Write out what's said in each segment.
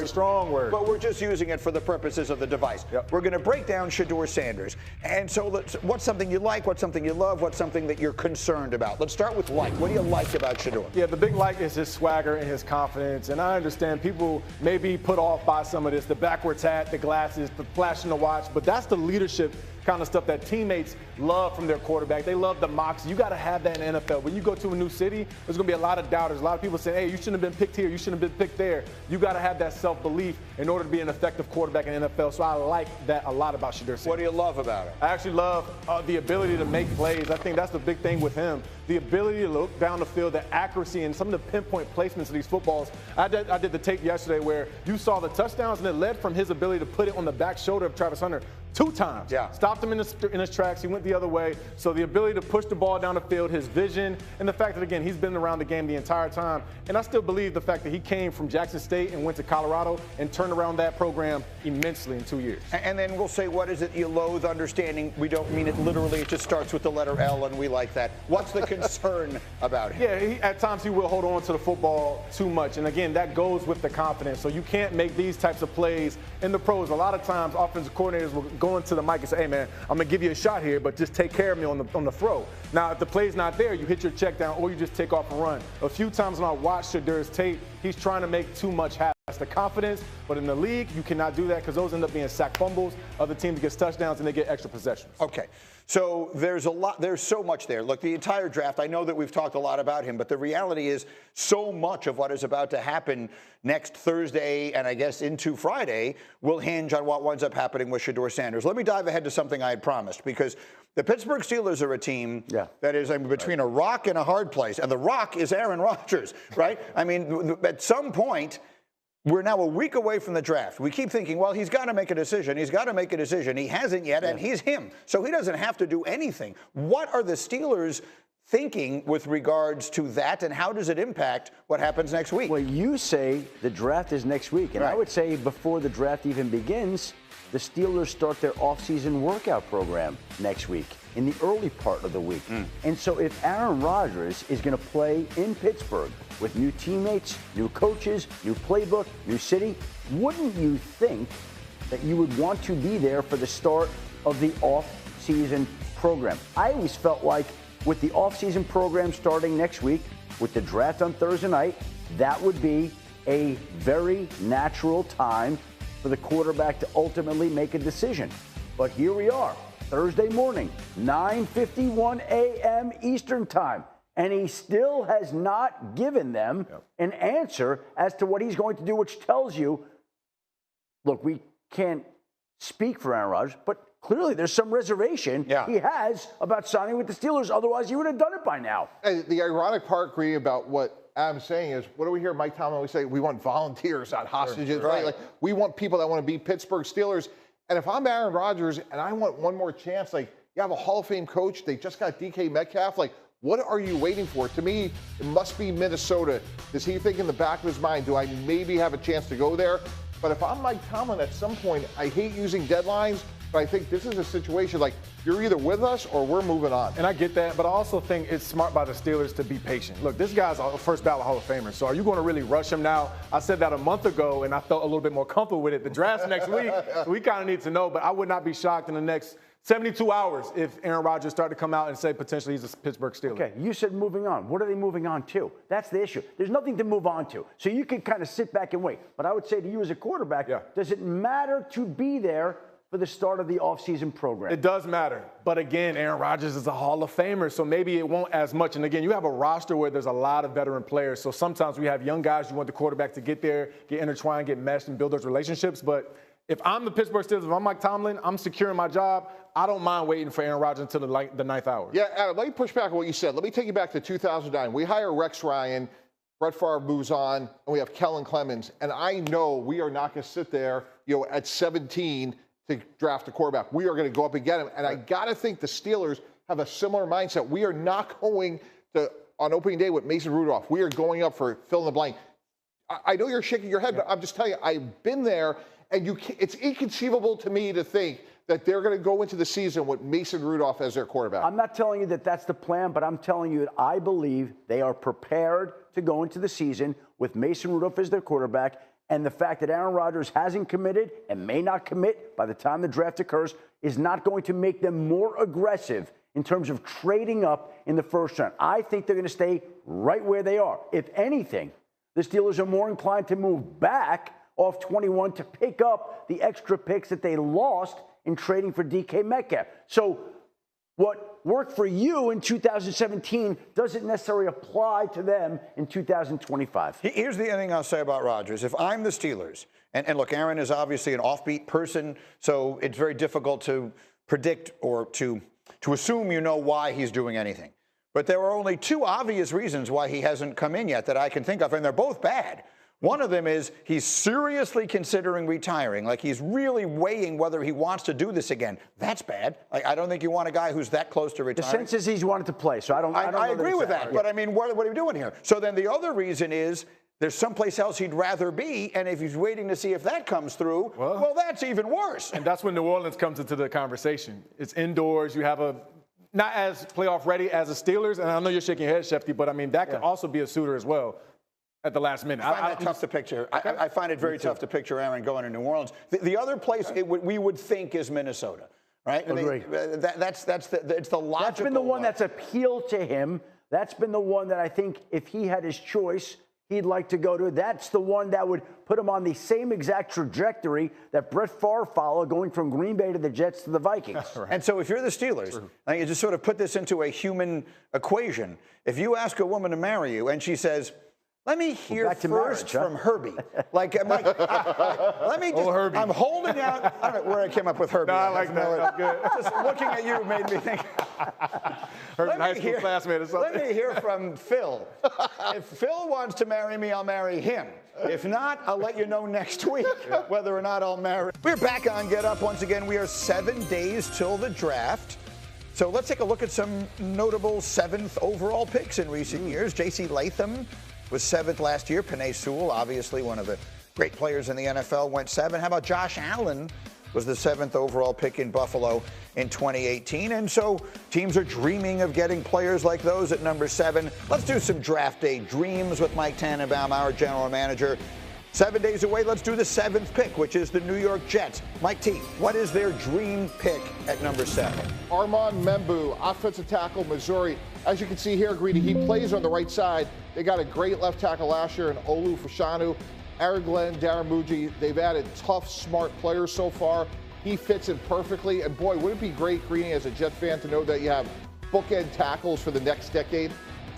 strong word. But we're just using it for the purposes of the device. Yep. We're going to break down Shedeur Sanders. And so what's something you like, what's something you love, what's something that you're concerned about? Let's start with like. What do you like about Shedeur? Yeah, the big like is his swagger and his confidence. And I understand people may be put off by some of this, the backwards hat, the glasses, the flashing the watch, but that's the leadership kind of stuff that teammates love from their quarterback. They love the moxie. You got to have that in the NFL. When you go to a new city, there's going to be a lot of doubters. A lot of people say, hey, you shouldn't have been picked here. You shouldn't have been picked there. You got to have that self-belief in order to be an effective quarterback in the NFL. So I like that a lot about Shedeur Sanders. What do you love about it? I actually love the ability to make plays. I think that's the big thing with him. The ability to look down the field, the accuracy, and some of the pinpoint placements of these footballs. I did the tape yesterday where you saw the touchdowns, and it led from his ability to put it on the back shoulder of Travis Hunter 2 times. Yeah. Stopped him in his tracks. He went the other way. So the ability to push the ball down the field, his vision, and the fact that, again, he's been around the game the entire time. And I still believe the fact that he came from Jackson State and went to Colorado and turned around that program immensely in 2 years. And then we'll say, what is it you loathe? Understanding we don't mean it literally. It just starts with the letter L, and we like that. What's the concern about him? Yeah, at times he will hold on to the football too much. And, again, that goes with the confidence. So you can't make these types of plays in the pros. A lot of times offensive coordinators will go into the mic and say, hey, man, I'm going to give you a shot here, but just take care of me on the throw. Now, if the play's not there, you hit your check down or you just take off and run. A few times when I watched Shedeur's tape, he's trying to make too much happen. That's the confidence, but in the league, you cannot do that because those end up being sack fumbles. Other teams get touchdowns and they get extra possessions. Okay, so there's so much there. Look, the entire draft, I know that we've talked a lot about him, but the reality is so much of what is about to happen next Thursday and I guess into Friday will hinge on what winds up happening with Shedeur Sanders. Let me dive ahead to something I had promised, because the Pittsburgh Steelers are a team that is between a rock and a hard place, and the rock is Aaron Rodgers, right? I mean, at some point, we're now a week away from the draft. We keep thinking, well, he's got to make a decision. He's got to make a decision. He hasn't yet, and he's him. So he doesn't have to do anything. What are the Steelers thinking with regards to that, and how does it impact what happens next week? Well, you say the draft is next week, and I would say before the draft even begins, the Steelers start their offseason workout program next week, in the early part of the week. And so if Aaron Rodgers is going to play in Pittsburgh with new teammates, new coaches, new playbook, new city, wouldn't you think that you would want to be there for the start of the off-season program? I always felt like with the off-season program starting next week, with the draft on Thursday night, that would be a very natural time for the quarterback to ultimately make a decision. But here we are, Thursday morning, 9:51 a.m. Eastern time, and he still has not given them an answer as to what he's going to do, which tells you, look, we can't speak for Aaron Rodgers, but clearly there's some reservation he has about signing with the Steelers. Otherwise, he would have done it by now. And the ironic part, Green, about what Adam's saying is, what do we hear Mike Tomlin always say? We want volunteers, not hostages, right? Like, we want people that want to be Pittsburgh Steelers. And if I'm Aaron Rodgers and I want one more chance, like, you have a Hall of Fame coach, they just got DK Metcalf, like, what are you waiting for? To me, it must be Minnesota. Does he think in the back of his mind, do I maybe have a chance to go there? But if I'm Mike Tomlin at some point, I hate using deadlines, but I think this is a situation like you're either with us or we're moving on. And I get that, but I also think it's smart by the Steelers to be patient. Look, this guy's a first ballot Hall of Famer, so are you going to really rush him now? I said that a month ago, and I felt a little bit more comfortable with it. The draft's next week, so we kind of need to know, but I would not be shocked in the next 72 hours if Aaron Rodgers started to come out and say potentially he's a Pittsburgh Steeler. Okay, you said moving on. What are they moving on to? That's the issue. There's nothing to move on to. So you can kind of sit back and wait. But I would say to you as a quarterback, does it matter to be there for the start of the offseason program? It does matter. But again, Aaron Rodgers is a Hall of Famer, so maybe it won't as much. And again, you have a roster where there's a lot of veteran players. So sometimes we have young guys, you want the quarterback to get there, get intertwined, get meshed, and build those relationships. But if I'm the Pittsburgh Steelers, if I'm Mike Tomlin, I'm securing my job. I don't mind waiting for Aaron Rodgers until the ninth hour. Yeah, Adam, let me push back on what you said. Let me take you back to 2009. We hire Rex Ryan, Brett Favre moves on, and we have Kellen Clemens. And I know we are not going to sit there, at 17 to draft a quarterback. We are going to go up and get him. And I got to think the Steelers have a similar mindset. We are not going to, on opening day with Mason Rudolph, we are going up for fill in the blank. I know you're shaking your head, but I'm just telling you, I've been there, and it's inconceivable to me to think that they're going to go into the season with Mason Rudolph as their quarterback. I'm not telling you that that's the plan, but I'm telling you that I believe they are prepared to go into the season with Mason Rudolph as their quarterback. And the fact that Aaron Rodgers hasn't committed and may not commit by the time the draft occurs is not going to make them more aggressive in terms of trading up in the first round. I think they're going to stay right where they are. If anything, the Steelers are more inclined to move back off 21 to pick up the extra picks that they lost in trading for DK Metcalf. So what worked for you in 2017 doesn't necessarily apply to them in 2025. Here's the other thing I'll say about Rodgers. If I'm the Steelers, and look, Aaron is obviously an offbeat person, so it's very difficult to predict or to assume you know why he's doing anything. But there are only two obvious reasons why he hasn't come in yet that I can think of, and they're both bad. One of them is he's seriously considering retiring. Like, he's really weighing whether he wants to do this again. That's bad. Like, I don't think you want a guy who's that close to retiring. The sense is he's wanted to play, so I don't I agree with that. But, I mean, what are we doing here? So then the other reason is there's someplace else he'd rather be, and if he's waiting to see if that comes through, well that's even worse. And that's when New Orleans comes into the conversation. It's indoors. You have not as playoff ready as the Steelers, and I know you're shaking your head, Schefter, but, I mean, that could also be a suitor as well. At the last minute. I find that tough to picture. Okay. I find it very tough to picture Aaron going to New Orleans. The other place we would think is Minnesota, right? Agree. It's the logical. That's been the one that's appealed to him. That's been the one that I think if he had his choice, he'd like to go to. That's the one that would put him on the same exact trajectory that Brett Favre followed, going from Green Bay to the Jets to the Vikings. Right. And so if you're the Steelers, and you just sort of put this into a human equation. If you ask a woman to marry you and she says, let me hear first from Herbie. Like, let me just, Herbie. I'm holding out. I don't know where I came up with Herbie. No, I like that. That's good. Just looking at you made me think. Herbie's high school classmate or something. Let me hear from Phil. If Phil wants to marry me, I'll marry him. If not, I'll let you know next week whether or not I'll marry. We're back on Get Up once again. We are 7 days till the draft. So let's take a look at some notable 7th overall picks in recent years. J.C. Latham was 7th last year. Penei Sewell, obviously one of the great players in the NFL, went 7. How about Josh Allen? Was the 7th overall pick in Buffalo in 2018. And so teams are dreaming of getting players like those at number 7. Let's do some draft day dreams with Mike Tannenbaum, our general manager. 7 days away, let's do the 7th pick, which is the New York Jets. Mike T, what is their dream pick at number 7? Armand Membu, offensive tackle, Missouri. As you can see here, Greedy, he plays on the right side. They got a great left tackle last year in Olu Fashanu. Aaron Glenn, Darren Muji, they've added tough, smart players so far. He fits in perfectly. And boy, would it be great, Greeny, as a Jet fan, to know that you have bookend tackles for the next decade?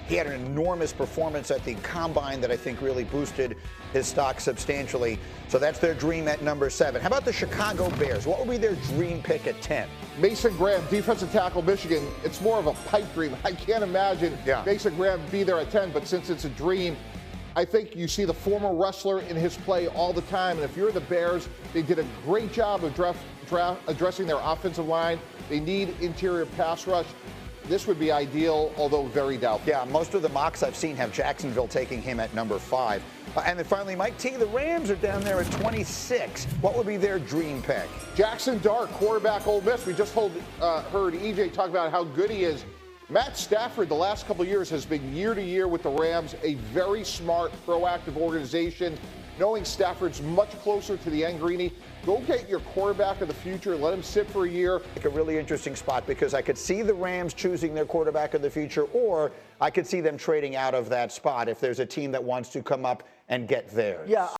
He had an enormous performance at the Combine that I think really boosted his stock substantially. So that's their dream at number 7. How about the Chicago Bears? What would be their dream pick at 10? Mason Graham, defensive tackle, Michigan. It's more of a pipe dream. I can't imagine Mason Graham be there at 10, but since it's a dream, I think you see the former wrestler in his play all the time. And if you're the Bears, they did a great job of addressing their offensive line. They need interior pass rush. This would be ideal, although very doubtful. Yeah, most of the mocks I've seen have Jacksonville taking him at number 5. And then finally, Mike T, the Rams are down there at 26. What would be their dream pick? Jackson Dart, quarterback, Ole Miss. We just heard EJ talk about how good he is. Matt Stafford, the last couple of years, has been year to year with the Rams, a very smart, proactive organization. Knowing Stafford's much closer to the end, Greeny, go get your quarterback of the future. Let him sit for a year. A really interesting spot because I could see the Rams choosing their quarterback of the future, or I could see them trading out of that spot if there's a team that wants to come up and get theirs. Yeah.